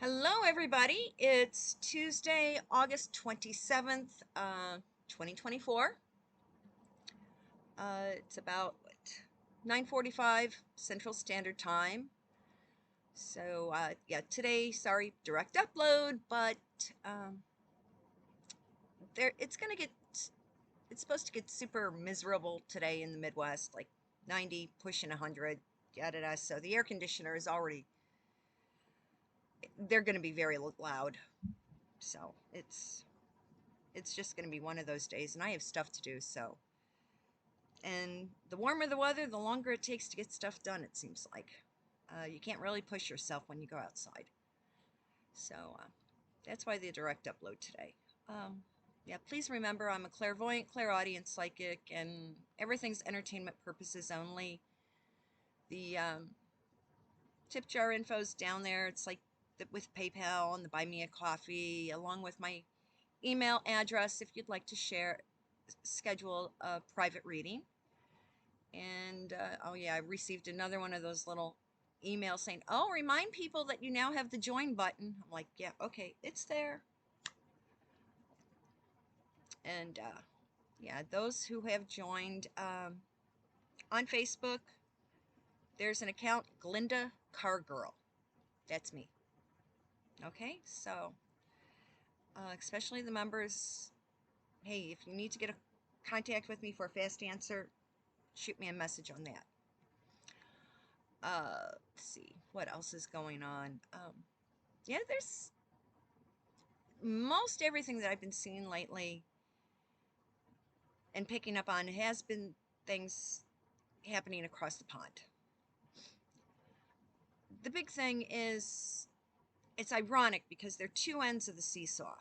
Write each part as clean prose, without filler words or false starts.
Hello, everybody. It's Tuesday, August 27th, 2024. It's about 9:45 Central Standard Time. So, yeah, today, sorry, direct upload, but it's supposed to get super miserable today in the Midwest, like 90, pushing 100, yada yada. So the air conditioner is already, they're going to be very loud. So it's just going to be one of those days, and I have stuff to do, so. And the warmer the weather, the longer it takes to get stuff done, it seems like. You can't really push yourself when you go outside. So that's why the direct upload today. Yeah, please remember I'm a clairvoyant, clairaudient, psychic, and everything's entertainment purposes only. The tip jar info's down there. It's like with PayPal and the Buy Me a Coffee, along with my email address if you'd like to schedule a private reading. And oh yeah, I received another one of those little emails saying, oh, remind people that you now have the join button. I'm like, yeah, okay, it's there. And yeah, those who have joined on Facebook, there's an account, Glinda Cargirl. That's me. Okay, so especially the members, hey, if you need to get a contact with me for a fast answer, shoot me a message on that. Let's see what else is going on. Yeah, there's most everything that I've been seeing lately and picking up on has been things happening across the pond. The big thing is, it's ironic because they're two ends of the seesaw.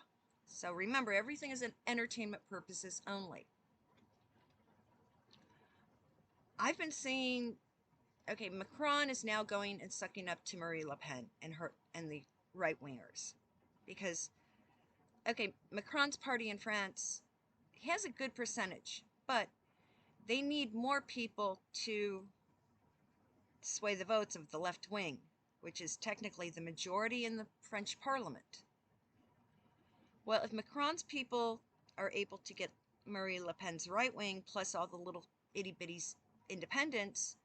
So remember, everything is in entertainment purposes only. I've been seeing, okay, Macron is now going and sucking up to Marie Le Pen and the right wingers, because okay, Macron's party in France has a good percentage, but they need more people to sway the votes of the left wing, which is technically the majority in the French parliament. Well, if Macron's people are able to get Marie Le Pen's right wing plus all the little itty-bitty independents,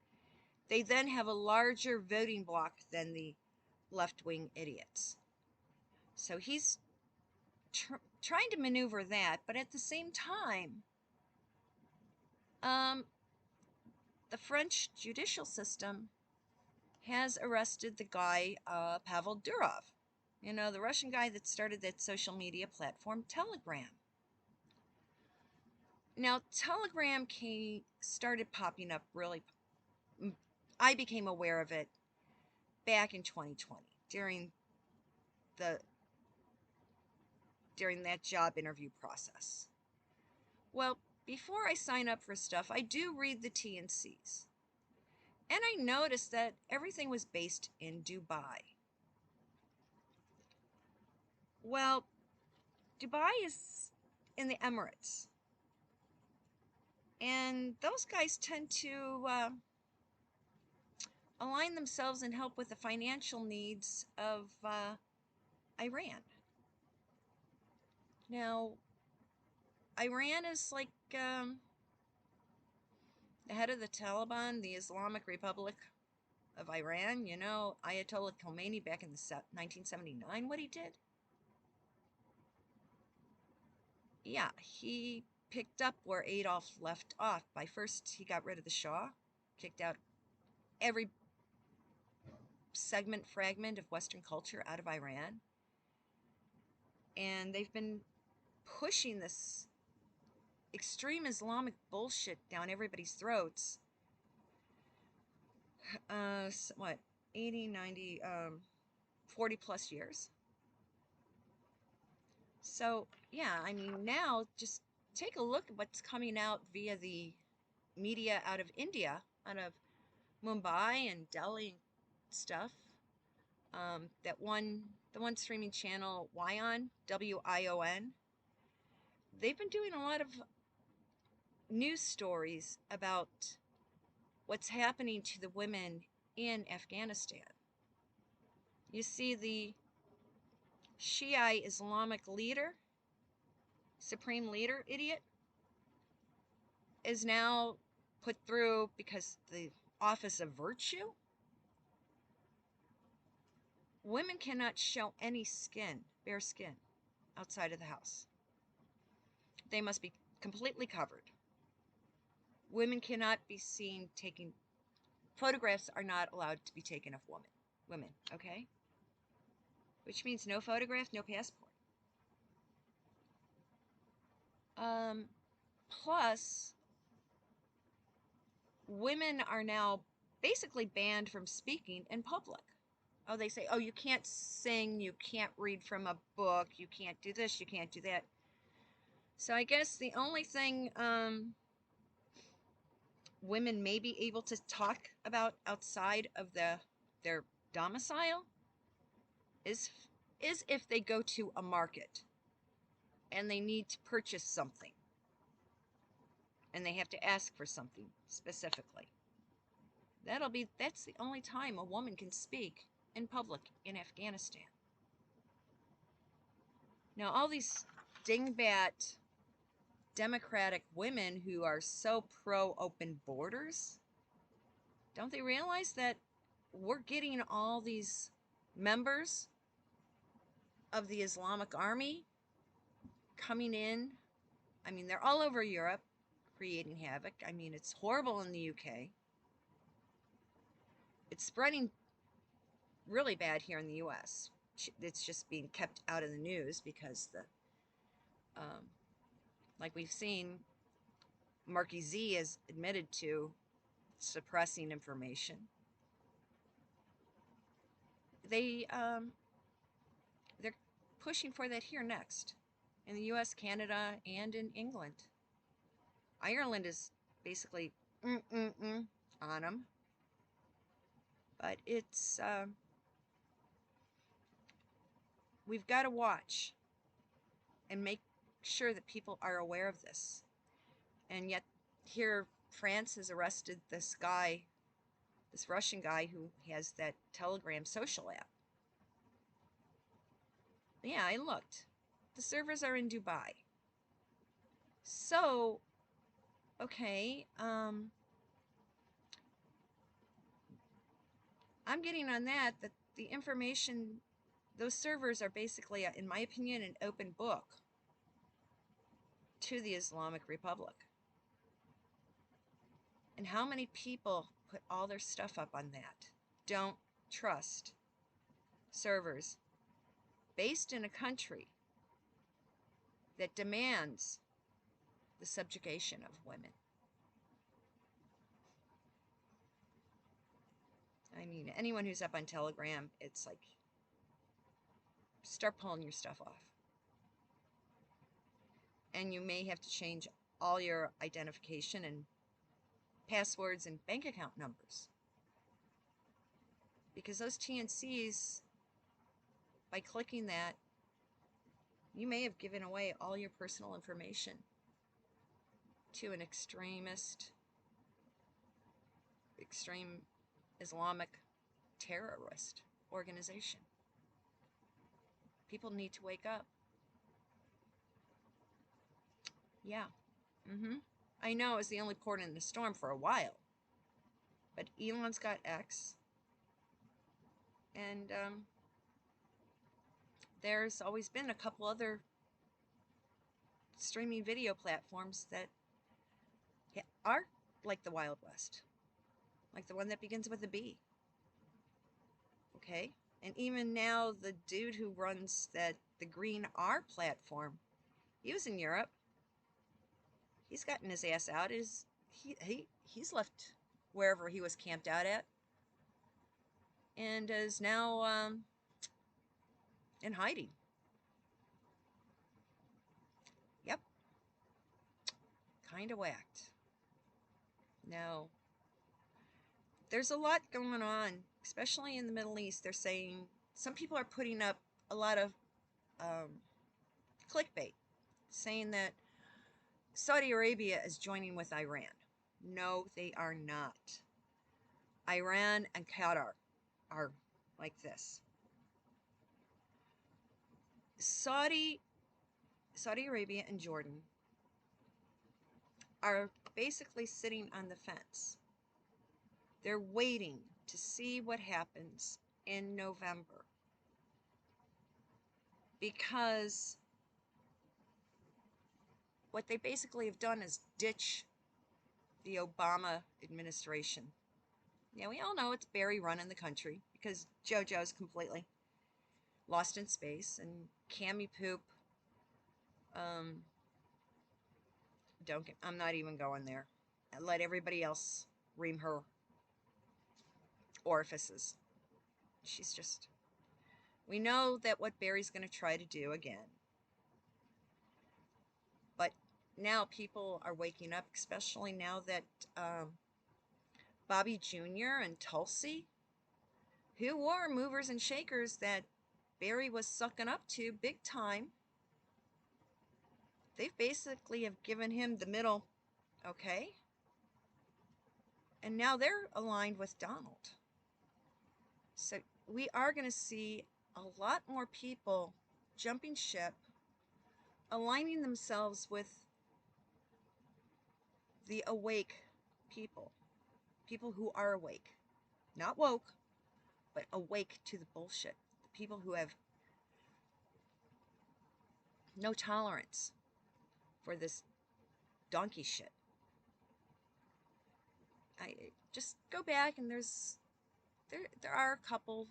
they then have a larger voting bloc than the left-wing idiots. So he's trying to maneuver that, but at the same time, the French judicial system has arrested the guy, Pavel Durov. You know, the Russian guy that started that social media platform, Telegram. Now, Telegram started popping up really. I became aware of it back in 2020 during that job interview process. Well, before I sign up for stuff, I do read the T&Cs. And I noticed that everything was based in Dubai. Well, Dubai is in the Emirates. And those guys tend to align themselves and help with the financial needs of Iran. Now, Iran is like the head of the Taliban, the Islamic Republic of Iran. You know, Ayatollah Khomeini back in 1979, what he did? Yeah, he picked up where Adolf left off. By first, he got rid of the Shah, kicked out every fragment of Western culture out of Iran. And they've been pushing this extreme Islamic bullshit down everybody's throats. What, 80, 90, 40 plus years. So, yeah, I mean, now just take a look at what's coming out via the media out of India, out of Mumbai and Delhi and stuff. The one streaming channel, Wion, WION, they've been doing a lot of news stories about what's happening to the women in Afghanistan. You see, the Shia Islamic leader, supreme leader, idiot, is now put through because the office of virtue. Women cannot show any skin, bare skin, outside of the house. They must be completely covered. Women cannot be seen taking photographs, are not allowed to be taken of women, okay? Which means no photograph, no passport. Plus, women are now basically banned from speaking in public. Oh, they say, oh, you can't sing, you can't read from a book, you can't do this, you can't do that. So I guess the only thing women may be able to talk about outside of their domicile is if they go to a market and they need to purchase something and they have to ask for something specifically. That's the only time a woman can speak in public in Afghanistan. Now, all these dingbat democratic women who are so pro open borders, don't they realize that we're getting all these members of the Islamic army coming in? I mean, they're all over Europe creating havoc. I mean, it's horrible in the UK. It's spreading really bad here in the US. It's just being kept out of the news because like we've seen, Marky Z has admitted to suppressing information. They're pushing for that here next in the US, Canada, and in England. Ireland is basically on them. But it's, we've got to watch and make sure that people are aware of this. And yet here France has arrested this guy, this Russian guy who has that Telegram social app. Yeah, I looked. The servers are in Dubai. So, okay, I'm getting on that the information, those servers are basically, in my opinion, an open book to the Islamic Republic. And how many people put all their stuff up on that? Don't trust servers based in a country that demands the subjugation of women. I mean, anyone who's up on Telegram, it's like, start pulling your stuff off. And you may have to change all your identification and passwords and bank account numbers. Because those TNCs, by clicking that, you may have given away all your personal information to an extreme Islamic terrorist organization. People need to wake up. Yeah. I know it's the only port in the storm for a while. But Elon's got X. And there's always been a couple other streaming video platforms that are like the Wild West. Like the one that begins with a B. Okay? And even now, the dude who runs the Green R platform, he was in Europe. He's gotten his ass out. He's left wherever he was camped out at, and is now in hiding. Yep, kind of whacked. Now, there's a lot going on, especially in the Middle East. They're saying some people are putting up a lot of clickbait, saying that Saudi Arabia is joining with Iran. No, they are not. Iran and Qatar are like this. Saudi Arabia and Jordan are basically sitting on the fence. They're waiting to see what happens in November, because what they basically have done is ditch the Obama administration. Yeah, we all know it's Barry running the country because JoJo's completely lost in space, and Cammy Poop. I'm not even going there. I let everybody else ream her orifices. She's just. We know that what Barry's going to try to do again. But now people are waking up, especially now that Bobby Jr. and Tulsi, who were movers and shakers that Barry was sucking up to big time, they basically have given him the middle, okay? And now they're aligned with Donald. So we are going to see a lot more people jumping ship, aligning themselves with the awake people. People who are awake. Not woke, but awake to the bullshit. The people who have no tolerance for this donkey shit. I just go back, and there are a couple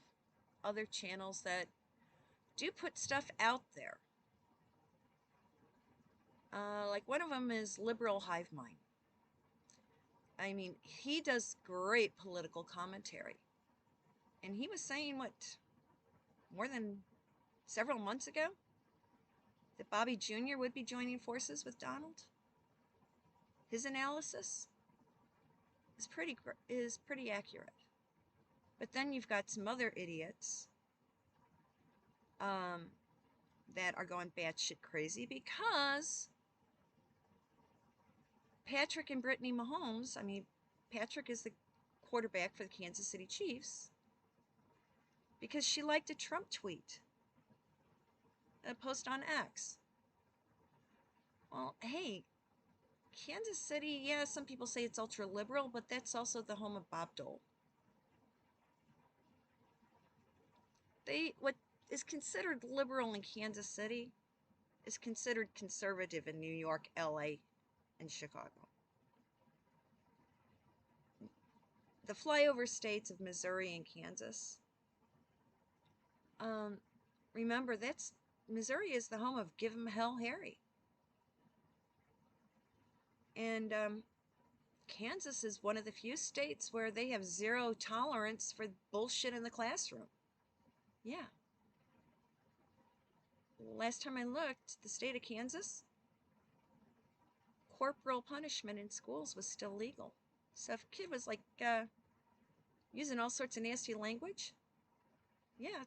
other channels that do put stuff out there. Like one of them is Liberal Hive Mind. I mean, he does great political commentary. And he was saying, what, more than several months ago, that Bobby Jr. would be joining forces with Donald. His analysis is pretty accurate. But then you've got some other idiots that are going batshit crazy because Patrick and Brittany Mahomes, I mean, Patrick is the quarterback for the Kansas City Chiefs, because she liked a Trump tweet, a post on X. Well, hey, Kansas City, yeah, some people say it's ultra liberal, but that's also the home of Bob Dole. What is considered liberal in Kansas City is considered conservative in New York, LA, and Chicago. The flyover states of Missouri and Kansas. Remember, Missouri is the home of Give 'em Hell Harry. And Kansas is one of the few states where they have zero tolerance for bullshit in the classroom. Yeah. Last time I looked, the state of Kansas, corporal punishment in schools was still legal. So if a kid was like using all sorts of nasty language, yeah,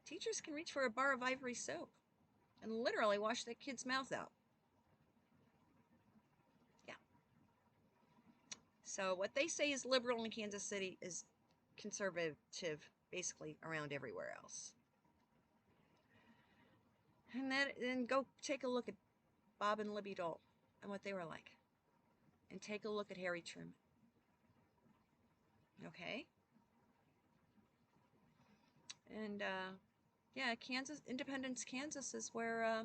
teachers can reach for a bar of ivory soap and literally wash that kid's mouth out. Yeah. So what they say is liberal in Kansas City is conservative basically around everywhere else. And then go take a look at Bob and Libby Dole and what they were like. And take a look at Harry Truman. Okay? And yeah, Independence, Kansas is where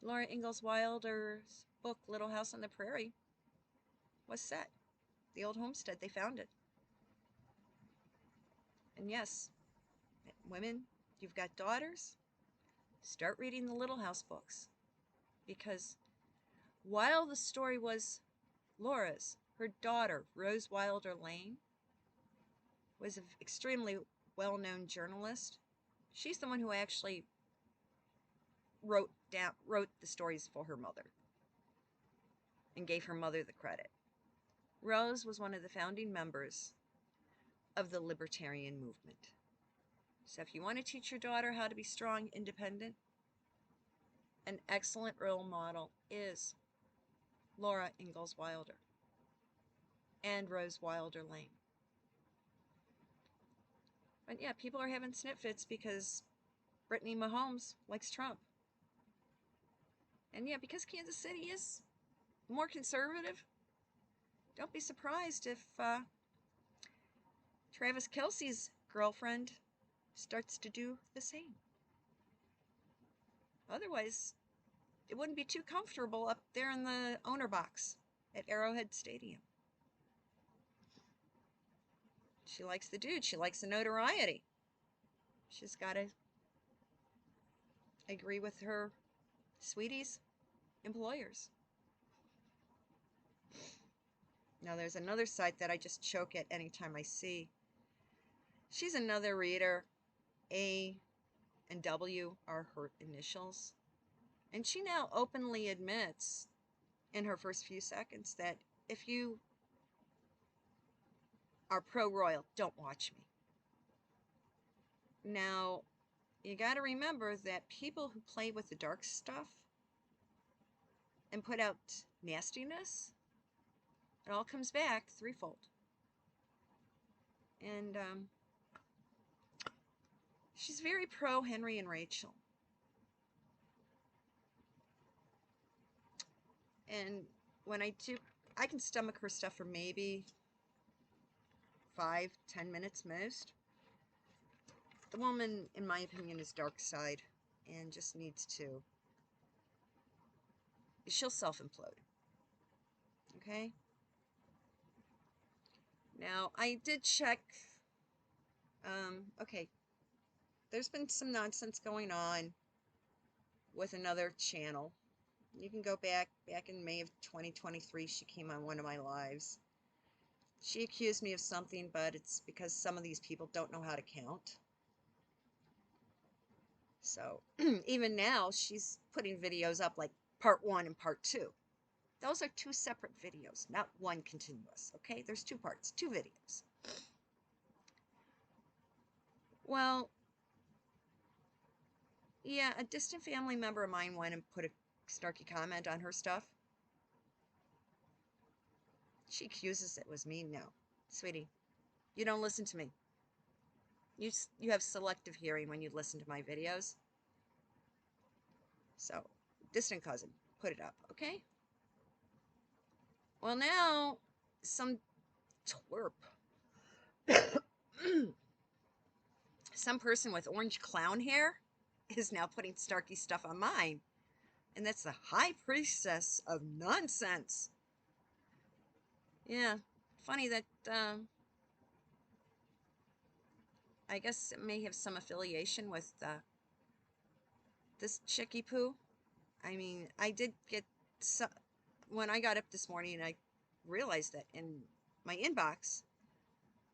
Laura Ingalls Wilder's book Little House on the Prairie was set. The old homestead, they found it. And yes, women, you've got daughters, start reading the Little House books. Because while the story was Laura's, her daughter, Rose Wilder Lane, was an extremely well-known journalist. She's the one who actually wrote the stories for her mother and gave her mother the credit. Rose was one of the founding members of the libertarian movement. So if you want to teach your daughter how to be strong, independent, an excellent role model is Laura Ingalls Wilder and Rose Wilder Lane. But yeah, people are having snit fits because Brittany Mahomes likes Trump. And yeah, because Kansas City is more conservative, don't be surprised if Travis Kelce's girlfriend starts to do the same. Otherwise, it wouldn't be too comfortable up there in the owner box at Arrowhead Stadium. She likes the dude. She likes the notoriety. She's got to agree with her sweeties' employers. Now, there's another site that I just choke at anytime I see. She's another reader. A and W are her initials. And she now openly admits in her first few seconds that if you are pro-royal, don't watch me. Now, you got to remember that people who play with the dark stuff and put out nastiness, it all comes back threefold. And she's very pro Henry and Rachel. And when I do, I can stomach her stuff for maybe 5-10 minutes most. The woman, in my opinion, is dark side and just needs to, she'll self-implode. Okay? Now, I did check, okay, there's been some nonsense going on with another channel. You can go back in May of 2023, she came on one of my lives. She accused me of something, but it's because some of these people don't know how to count. So, even now, she's putting videos up like part 1 and part 2. Those are 2 separate videos, not one continuous, okay? There's 2 parts, 2 videos. Well, yeah, a distant family member of mine went and put a snarky comment on her stuff. She accuses it was me. No, sweetie, you don't listen to me. You have selective hearing when you listen to my videos. So, distant cousin, put it up, okay? Well, now, some twerp, some person with orange clown hair is now putting snarky stuff on mine. And that's the high priestess of nonsense. Yeah, funny that, I guess it may have some affiliation with this chickie poo. I mean, I did get some, when I got up this morning, I realized that in my inbox,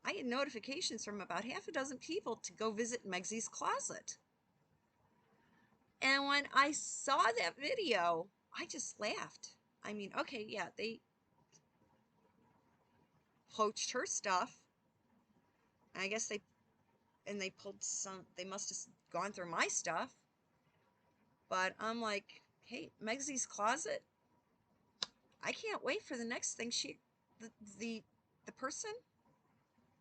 I had notifications from about half a dozen people to go visit Megsy's closet. And when I saw that video, I just laughed. I mean, okay, yeah, they poached her stuff. And I guess they pulled some, they must have gone through my stuff. But I'm like, hey, Megsy's closet, I can't wait for the next thing the person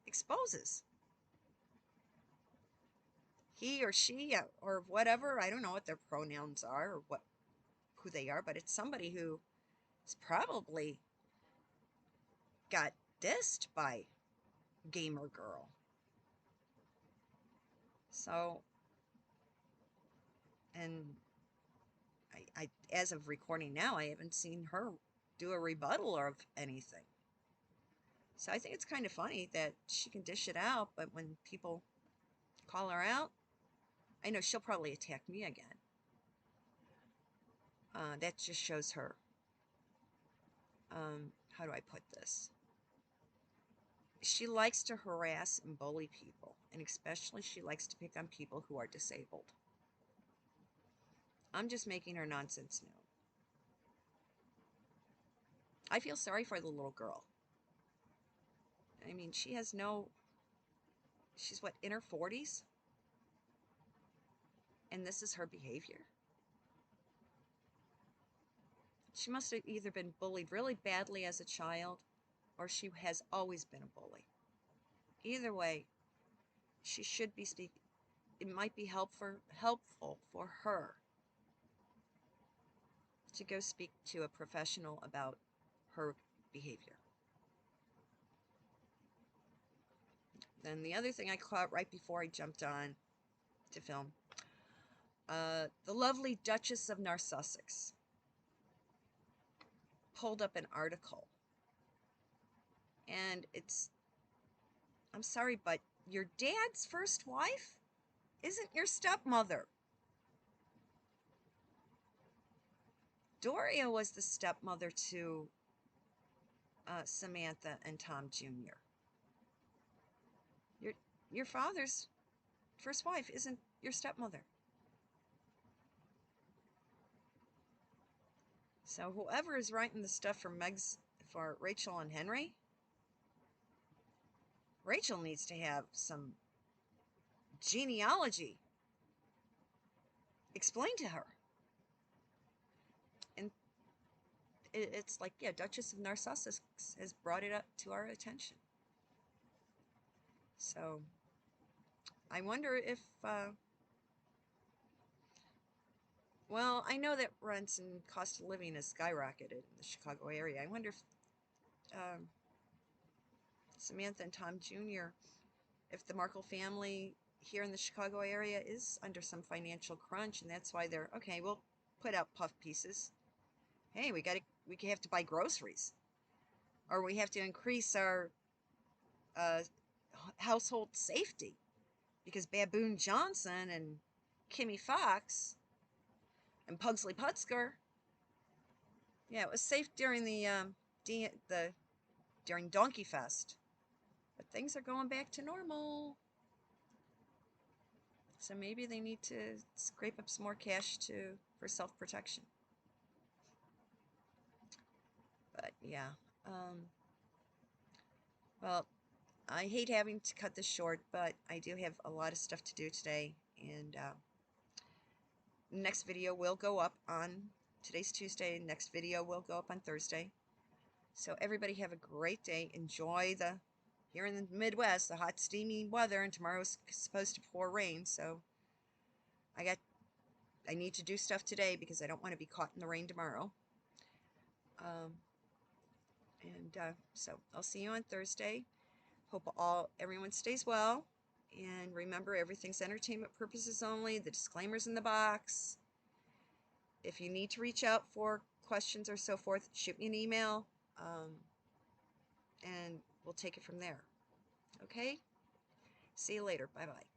exposes. He or she or whatever, I don't know what their pronouns are or who they are, but it's somebody who is probably got dissed by Gamer Girl. So, and I as of recording now, I haven't seen her do a rebuttal of anything. So I think it's kind of funny that she can dish it out, but when people call her out, I know she'll probably attack me again. That just shows her, how do I put this? She likes to harass and bully people, and especially she likes to pick on people who are disabled. I'm just making her nonsense known. I feel sorry for the little girl. I mean, she's what, in her 40s? And this is her behavior? She must have either been bullied really badly as a child, or she has always been a bully. Either way, she should be it might be helpful for her to go speak to a professional about her behavior. Then the other thing I caught right before I jumped on to film, the lovely Duchess of Narsussex pulled up an article, and I'm sorry, but your dad's first wife isn't your stepmother. Doria was the stepmother to Samantha and Tom Jr. Your father's first wife isn't your stepmother. So whoever is writing the stuff for Rachel and Henry, Rachel needs to have some genealogy explained to her. And it's like, yeah, Duchess of Narcissus has brought it up to our attention. So I wonder if, well, I know that rents and cost of living has skyrocketed in the Chicago area. I wonder if Samantha and Tom Jr., if the Markle family here in the Chicago area is under some financial crunch, and that's why they're, okay, we'll put out puff pieces. Hey, we have to buy groceries, or we have to increase our household safety because Baboon Johnson and Kimmy Fox and Pugsley Putzker, yeah, it was safe during during Donkey Fest, but things are going back to normal. So maybe they need to scrape up some more cash for self-protection. But yeah, well, I hate having to cut this short, but I do have a lot of stuff to do today, and next video will go up on, today's Tuesday, next video will go up on Thursday. So everybody have a great day. Enjoy here in the Midwest, the hot, steamy weather, and tomorrow's supposed to pour rain, so I need to do stuff today because I don't want to be caught in the rain tomorrow. So I'll see you on Thursday. Hope everyone stays well. And remember, everything's entertainment purposes only. The disclaimer's in the box. If you need to reach out for questions or so forth, shoot me an email. And we'll take it from there. Okay? See you later. Bye-bye.